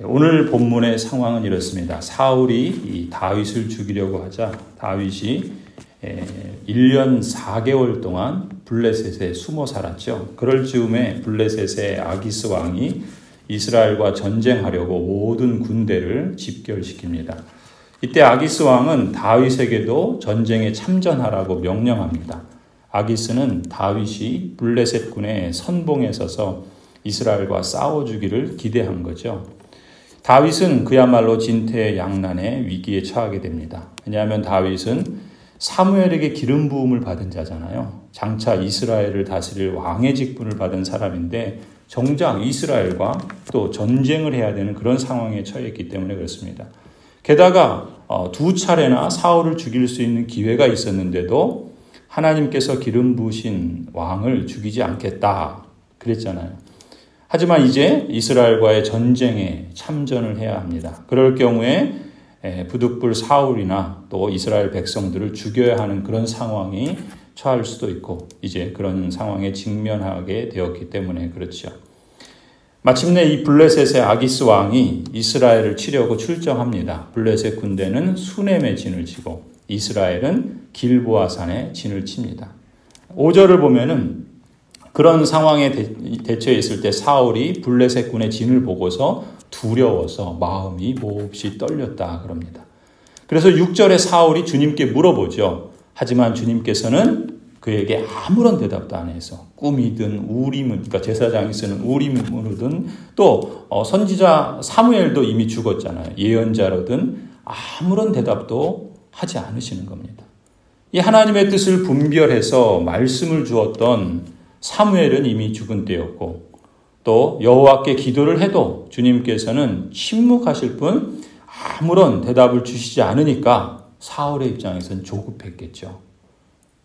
오늘 본문의 상황은 이렇습니다. 사울이 이 다윗을 죽이려고 하자 다윗이 1년 4개월 동안 블레셋에 숨어 살았죠. 그럴 즈음에 블레셋의 아기스 왕이 이스라엘과 전쟁하려고 모든 군대를 집결시킵니다. 이때 아기스 왕은 다윗에게도 전쟁에 참전하라고 명령합니다. 아기스는 다윗이 블레셋 군의 선봉에 서서 이스라엘과 싸워주기를 기대한 거죠. 다윗은 그야말로 진퇴양난의 위기에 처하게 됩니다. 왜냐하면 다윗은 사무엘에게 기름 부음을 받은 자잖아요. 장차 이스라엘을 다스릴 왕의 직분을 받은 사람인데 정작 이스라엘과 또 전쟁을 해야 되는 그런 상황에 처했기 때문에 그렇습니다. 게다가 두 차례나 사울을 죽일 수 있는 기회가 있었는데도 하나님께서 기름 부으신 왕을 죽이지 않겠다 그랬잖아요. 하지만 이제 이스라엘과의 전쟁에 참전을 해야 합니다. 그럴 경우에 부득불 사울이나 또 이스라엘 백성들을 죽여야 하는 그런 상황이 처할 수도 있고 이제 그런 상황에 직면하게 되었기 때문에 그렇죠. 마침내 이 블레셋의 아기스 왕이 이스라엘을 치려고 출정합니다. 블레셋 군대는 수넴에 진을 치고 이스라엘은 길보아산에 진을 칩니다. 5절을 보면은 그런 상황에 대처해 있을 때 사울이 블레셋 군의 진을 보고서 두려워서 마음이 몹시 떨렸다 그럽니다. 그래서 6절에 사울이 주님께 물어보죠. 하지만 주님께서는 그에게 아무런 대답도 안 해서 꿈이든 우림은, 그러니까 제사장이 쓰는 우림으로든 또 선지자 사무엘도 이미 죽었잖아요. 예언자로든 아무런 대답도 하지 않으시는 겁니다. 이 하나님의 뜻을 분별해서 말씀을 주었던 사무엘은 이미 죽은 때였고 또 여호와께 기도를 해도 주님께서는 침묵하실 뿐 아무런 대답을 주시지 않으니까 사울의 입장에서는 조급했겠죠.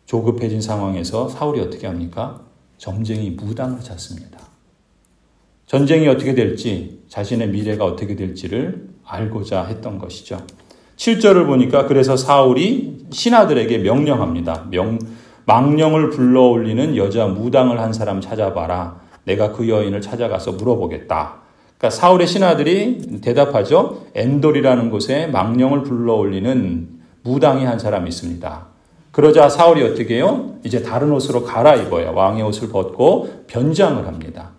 조급해진 상황에서 사울이 어떻게 합니까? 점쟁이 무당을 찾습니다. 전쟁이 어떻게 될지 자신의 미래가 어떻게 될지를 알고자 했던 것이죠. 7절을 보니까 그래서 사울이 신하들에게 명령합니다. 망령을 불러올리는 여자 무당을 한 사람 찾아봐라. 내가 그 여인을 찾아가서 물어보겠다. 그러니까 사울의 신하들이 대답하죠. 엔돌이라는 곳에 망령을 불러올리는 무당이 한 사람이 있습니다. 그러자 사울이 어떻게 해요? 이제 다른 옷으로 갈아입어요. 왕의 옷을 벗고 변장을 합니다.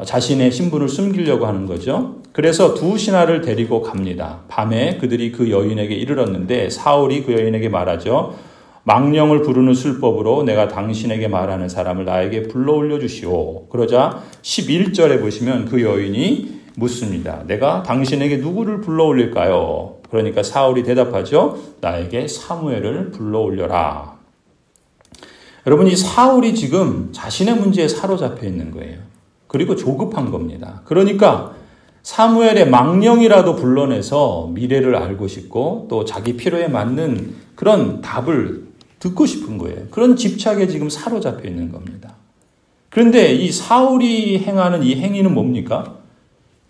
자신의 신분을 숨기려고 하는 거죠. 그래서 두 신하를 데리고 갑니다. 밤에 그들이 그 여인에게 이르렀는데 사울이 그 여인에게 말하죠. 망령을 부르는 술법으로 내가 당신에게 말하는 사람을 나에게 불러올려 주시오. 그러자 11절에 보시면 그 여인이 묻습니다. 내가 당신에게 누구를 불러올릴까요? 그러니까 사울이 대답하죠. 나에게 사무엘을 불러올려라. 여러분, 이 사울이 지금 자신의 문제에 사로잡혀 있는 거예요. 그리고 조급한 겁니다. 그러니까 사무엘의 망령이라도 불러내서 미래를 알고 싶고 또 자기 필요에 맞는 그런 답을 듣고 싶은 거예요. 그런 집착에 지금 사로잡혀 있는 겁니다. 그런데 이 사울이 행하는 이 행위는 뭡니까?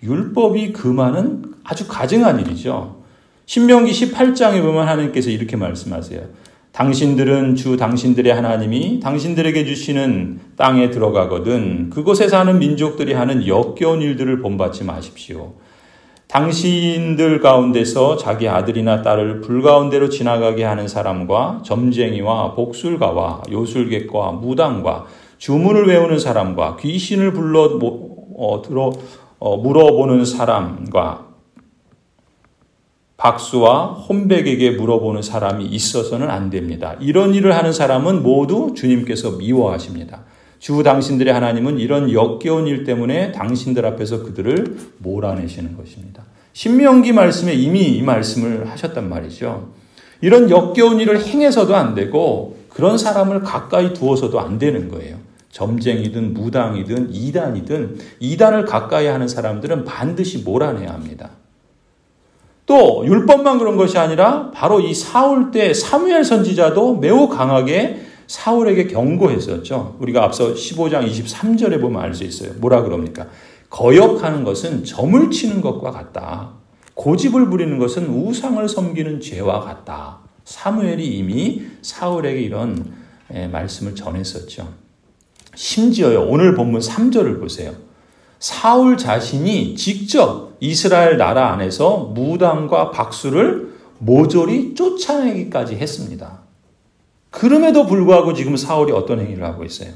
율법이 금하는 아주 가증한 일이죠. 신명기 18장에 보면 하나님께서 이렇게 말씀하세요. 당신들은 주 당신들의 하나님이 당신들에게 주시는 땅에 들어가거든 그곳에 사는 민족들이 하는 역겨운 일들을 본받지 마십시오. 당신들 가운데서 자기 아들이나 딸을 불가운데로 지나가게 하는 사람과 점쟁이와 복술가와 요술객과 무당과 주문을 외우는 사람과 귀신을 물어보는 사람과 박수와 혼백에게 물어보는 사람이 있어서는 안 됩니다. 이런 일을 하는 사람은 모두 주님께서 미워하십니다. 주 당신들의 하나님은 이런 역겨운 일 때문에 당신들 앞에서 그들을 몰아내시는 것입니다. 신명기 말씀에 이미 이 말씀을 하셨단 말이죠. 이런 역겨운 일을 행해서도 안 되고 그런 사람을 가까이 두어서도 안 되는 거예요. 점쟁이든 무당이든 이단이든 이단을 가까이 하는 사람들은 반드시 몰아내야 합니다. 또 율법만 그런 것이 아니라 바로 이 사울 때 사무엘 선지자도 매우 강하게 사울에게 경고했었죠. 우리가 앞서 15장 23절에 보면 알 수 있어요. 뭐라 그럽니까? 거역하는 것은 점을 치는 것과 같다. 고집을 부리는 것은 우상을 섬기는 죄와 같다. 사무엘이 이미 사울에게 이런 말씀을 전했었죠. 심지어요. 오늘 본문 3절을 보세요. 사울 자신이 직접 이스라엘 나라 안에서 무당과 박수를 모조리 쫓아내기까지 했습니다. 그럼에도 불구하고 지금 사울이 어떤 행위를 하고 있어요?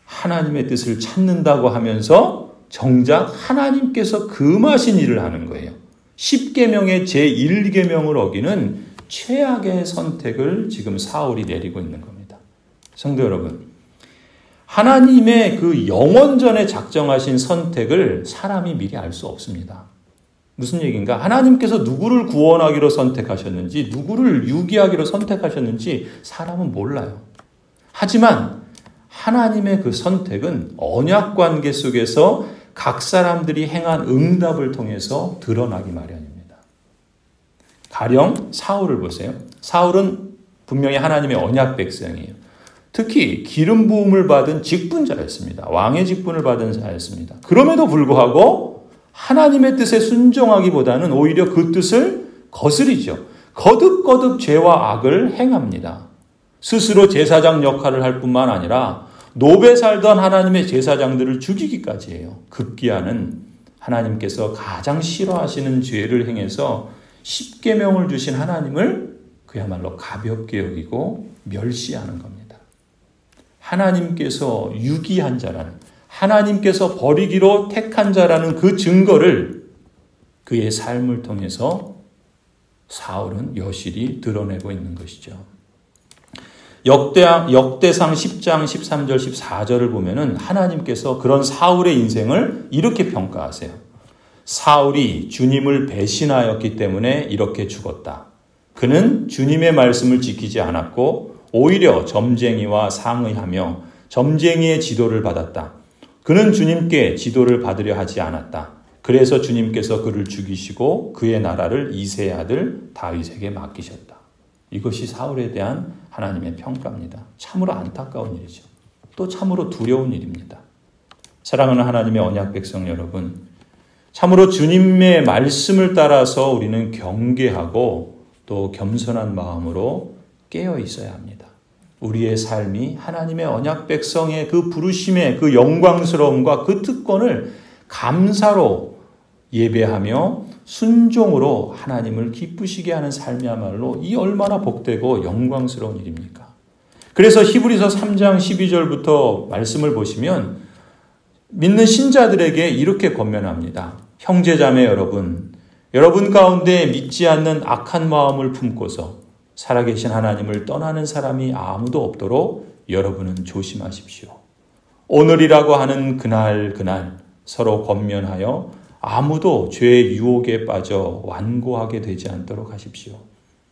하나님의 뜻을 찾는다고 하면서 정작 하나님께서 금하신 일을 하는 거예요. 10계명의 제1계명을 어기는 최악의 선택을 지금 사울이 내리고 있는 겁니다. 성도 여러분, 하나님의 그 영원전에 작정하신 선택을 사람이 미리 알 수 없습니다. 무슨 얘기인가? 하나님께서 누구를 구원하기로 선택하셨는지, 누구를 유기하기로 선택하셨는지 사람은 몰라요. 하지만 하나님의 그 선택은 언약 관계 속에서 각 사람들이 행한 응답을 통해서 드러나기 마련입니다. 가령 사울을 보세요. 사울은 분명히 하나님의 언약 백성이에요. 특히 기름 부음을 받은 직분자였습니다. 왕의 직분을 받은 자였습니다. 그럼에도 불구하고 하나님의 뜻에 순종하기보다는 오히려 그 뜻을 거스리죠. 거듭거듭 죄와 악을 행합니다. 스스로 제사장 역할을 할 뿐만 아니라 노베 살던 하나님의 제사장들을 죽이기까지 해요. 급기야는 하나님께서 가장 싫어하시는 죄를 행해서 10계명을 주신 하나님을 그야말로 가볍게 여기고 멸시하는 겁니다. 하나님께서 유기한 자라는, 하나님께서 버리기로 택한 자라는 그 증거를 그의 삶을 통해서 사울은 여실히 드러내고 있는 것이죠. 역대상 10장 13절 14절을 보면은 하나님께서 그런 사울의 인생을 이렇게 평가하세요. 사울이 주님을 배신하였기 때문에 이렇게 죽었다. 그는 주님의 말씀을 지키지 않았고 오히려 점쟁이와 상의하며 점쟁이의 지도를 받았다. 그는 주님께 지도를 받으려 하지 않았다. 그래서 주님께서 그를 죽이시고 그의 나라를 이새의 아들 다윗에게 맡기셨다. 이것이 사울에 대한 하나님의 평가입니다. 참으로 안타까운 일이죠. 또 참으로 두려운 일입니다. 사랑하는 하나님의 언약 백성 여러분, 참으로 주님의 말씀을 따라서 우리는 경계하고 또 겸손한 마음으로 깨어 있어야 합니다. 우리의 삶이 하나님의 언약 백성의 그 부르심의 그 영광스러움과 그 특권을 감사로 예배하며 순종으로 하나님을 기쁘시게 하는 삶이야말로 이 얼마나 복되고 영광스러운 일입니까? 그래서 히브리서 3장 12절부터 말씀을 보시면 믿는 신자들에게 이렇게 권면합니다. 형제자매 여러분, 여러분 가운데 믿지 않는 악한 마음을 품고서 살아계신 하나님을 떠나는 사람이 아무도 없도록 여러분은 조심하십시오. 오늘이라고 하는 그날 서로 권면하여 아무도 죄의 유혹에 빠져 완고하게 되지 않도록 하십시오.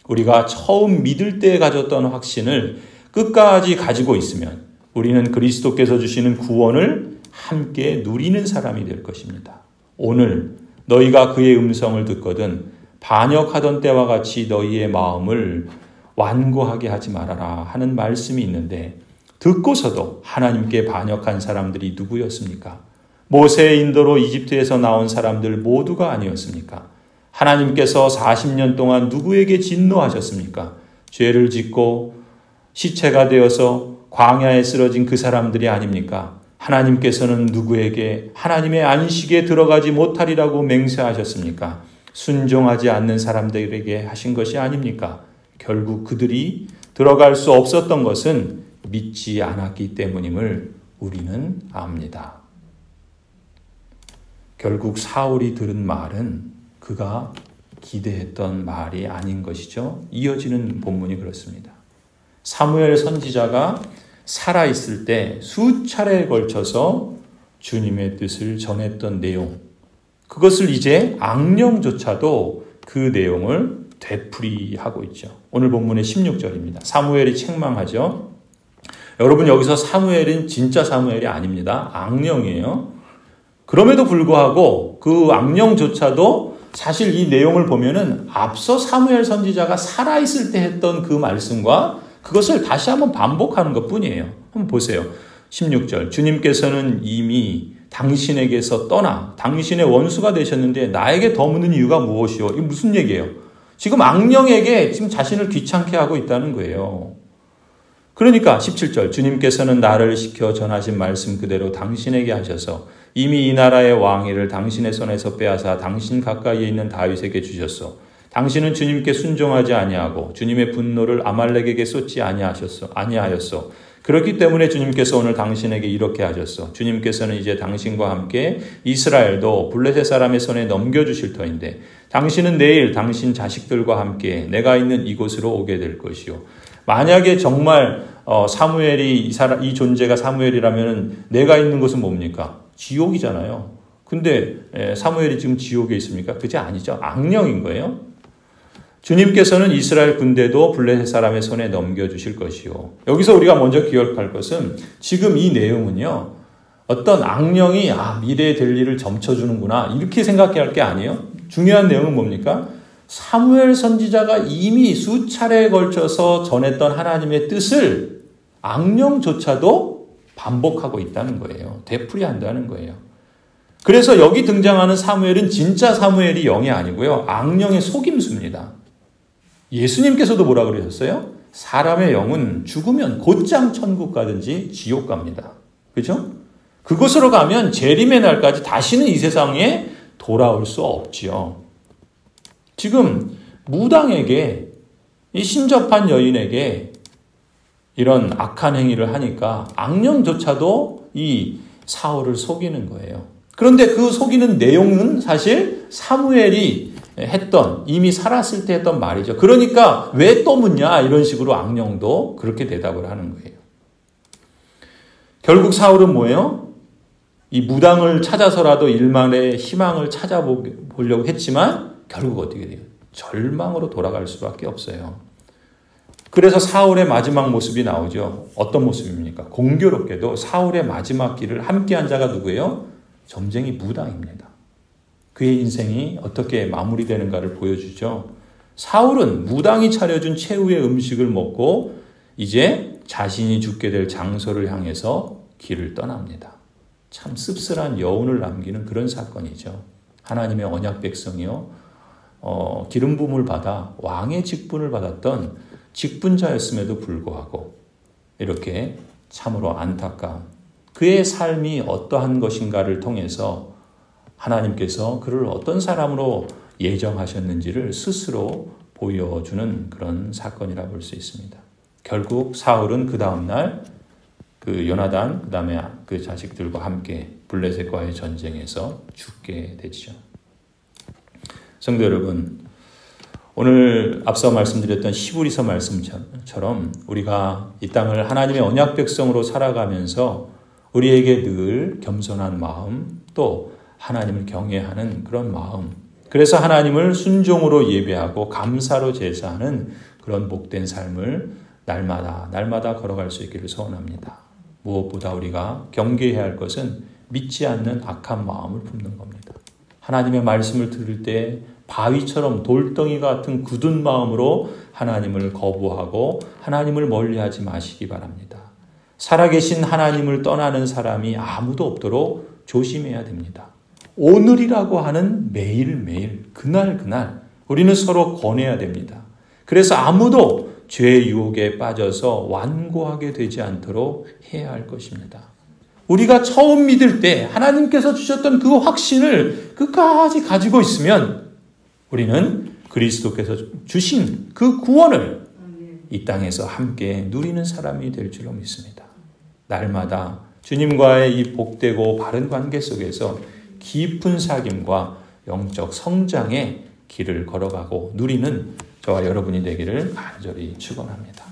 우리가 처음 믿을 때 가졌던 확신을 끝까지 가지고 있으면 우리는 그리스도께서 주시는 구원을 함께 누리는 사람이 될 것입니다. 오늘 너희가 그의 음성을 듣거든 반역하던 때와 같이 너희의 마음을 완고하게 하지 말아라 하는 말씀이 있는데, 듣고서도 하나님께 반역한 사람들이 누구였습니까? 모세의 인도로 이집트에서 나온 사람들 모두가 아니었습니까? 하나님께서 40년 동안 누구에게 진노하셨습니까? 죄를 짓고 시체가 되어서 광야에 쓰러진 그 사람들이 아닙니까? 하나님께서는 누구에게 하나님의 안식에 들어가지 못하리라고 맹세하셨습니까? 순종하지 않는 사람들에게 하신 것이 아닙니까? 결국 그들이 들어갈 수 없었던 것은 믿지 않았기 때문임을 우리는 압니다. 결국 사울이 들은 말은 그가 기대했던 말이 아닌 것이죠. 이어지는 본문이 그렇습니다. 사무엘 선지자가 살아있을 때 수차례에 걸쳐서 주님의 뜻을 전했던 내용, 그것을 이제 악령조차도 그 내용을 되풀이하고 있죠. 오늘 본문의 16절입니다. 사무엘이 책망하죠. 여러분, 여기서 사무엘은 진짜 사무엘이 아닙니다. 악령이에요. 그럼에도 불구하고 그 악령조차도 사실 이 내용을 보면은 앞서 사무엘 선지자가 살아있을 때 했던 그 말씀과 그것을 다시 한번 반복하는 것 뿐이에요. 한번 보세요. 16절. 주님께서는 이미 당신에게서 떠나 당신의 원수가 되셨는데 나에게 더 묻는 이유가 무엇이요? 이게 무슨 얘기예요? 지금 악령에게 지금 자신을 귀찮게 하고 있다는 거예요. 그러니까 17절 주님께서는 나를 시켜 전하신 말씀 그대로 당신에게 하셔서 이미 이 나라의 왕위를 당신의 손에서 빼앗아 당신 가까이에 있는 다윗에게 주셨소. 당신은 주님께 순종하지 아니하고 주님의 분노를 아말렉에게 쏟지 아니하였소. 그렇기 때문에 주님께서 오늘 당신에게 이렇게 하셨소. 주님께서는 이제 당신과 함께 이스라엘도 블레셋 사람의 손에 넘겨주실 터인데 당신은 내일 당신 자식들과 함께 내가 있는 이곳으로 오게 될 것이요. 만약에 정말 사무엘이 이 존재가 사무엘이라면 내가 있는 곳은 뭡니까? 지옥이잖아요. 근데 사무엘이 지금 지옥에 있습니까? 그게 아니죠. 악령인 거예요. 주님께서는 이스라엘 군대도 블레셋 사람의 손에 넘겨주실 것이요. 여기서 우리가 먼저 기억할 것은 지금 이 내용은요. 어떤 악령이 미래에 될 일을 점쳐주는구나 이렇게 생각해야 할 게 아니에요. 중요한 내용은 뭡니까? 사무엘 선지자가 이미 수차례에 걸쳐서 전했던 하나님의 뜻을 악령조차도 반복하고 있다는 거예요. 되풀이한다는 거예요. 그래서 여기 등장하는 사무엘은 진짜 사무엘이 영이 아니고요. 악령의 속임수입니다. 예수님께서도 뭐라 그러셨어요? 사람의 영은 죽으면 곧장 천국 가든지 지옥 갑니다. 그죠? 그곳으로 가면 재림의 날까지 다시는 이 세상에 돌아올 수 없지요. 지금 무당에게 이 신접한 여인에게 이런 악한 행위를 하니까 악령조차도 이 사울을 속이는 거예요. 그런데 그 속이는 내용은 사실 사무엘이 했던 이미 살았을 때 했던 말이죠. 그러니까 왜 또 묻냐 이런 식으로 악령도 그렇게 대답을 하는 거예요. 결국 사울은 뭐예요? 이 무당을 찾아서라도 일만의 희망을 찾아보려고 했지만 결국 어떻게 돼요? 절망으로 돌아갈 수밖에 없어요. 그래서 사울의 마지막 모습이 나오죠. 어떤 모습입니까? 공교롭게도 사울의 마지막 길을 함께한 자가 누구예요? 점쟁이 무당입니다. 그의 인생이 어떻게 마무리되는가를 보여주죠. 사울은 무당이 차려준 최후의 음식을 먹고 이제 자신이 죽게 될 장소를 향해서 길을 떠납니다. 참 씁쓸한 여운을 남기는 그런 사건이죠. 하나님의 언약 백성이요. 기름 부음을 받아 왕의 직분을 받았던 직분자였음에도 불구하고 이렇게 참으로 안타까운 그의 삶이 어떠한 것인가를 통해서 하나님께서 그를 어떤 사람으로 예정하셨는지를 스스로 보여주는 그런 사건이라 볼 수 있습니다. 결국 사울은 그 다음날 그 요나단 그 다음에 그 자식들과 함께 블레셋과의 전쟁에서 죽게 되죠. 성도 여러분, 오늘 앞서 말씀드렸던 히브리서 말씀처럼 우리가 이 땅을 하나님의 언약 백성으로 살아가면서 우리에게 늘 겸손한 마음 또 하나님을 경외하는 그런 마음, 그래서 하나님을 순종으로 예배하고 감사로 제사하는 그런 복된 삶을 날마다 걸어갈 수 있기를 소원합니다. 무엇보다 우리가 경계해야 할 것은 믿지 않는 악한 마음을 품는 겁니다. 하나님의 말씀을 들을 때 바위처럼 돌덩이 같은 굳은 마음으로 하나님을 거부하고 하나님을 멀리하지 마시기 바랍니다. 살아계신 하나님을 떠나는 사람이 아무도 없도록 조심해야 됩니다. 오늘이라고 하는 매일매일 그날 우리는 서로 권해야 됩니다. 그래서 아무도 죄의 유혹에 빠져서 완고하게 되지 않도록 해야 할 것입니다. 우리가 처음 믿을 때 하나님께서 주셨던 그 확신을 끝까지 가지고 있으면 우리는 그리스도께서 주신 그 구원을 이 땅에서 함께 누리는 사람이 될 줄로 믿습니다. 날마다 주님과의 이 복되고 바른 관계 속에서 깊은 사귐과 영적 성장의 길을 걸어가고 누리는 저와 여러분이 되기를 간절히 축원합니다.